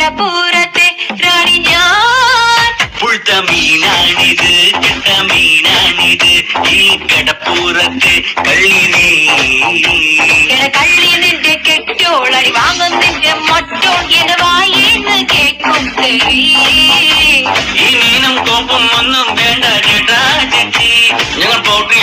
കടപ്പൂരത്തെ റാണി ഞാൻ. പുഴുത്ത മീനാണിത്, കെട്ട മീനാണിത്, ഈ കടപ്പൂരത്തെ കള്ളി നീ. കള്ളി നിന്റെ കെട്ടോളരി വാങ്ങും നിന്റെ മറ്റോ എന്നെ വായിന്ന് കേക്കും. ഈ മീനും കോപ്പും ഒന്നും വേണ്ട ചേട്ടാ ചേച്ചി, ഞങ്ങൾ പൗട്രി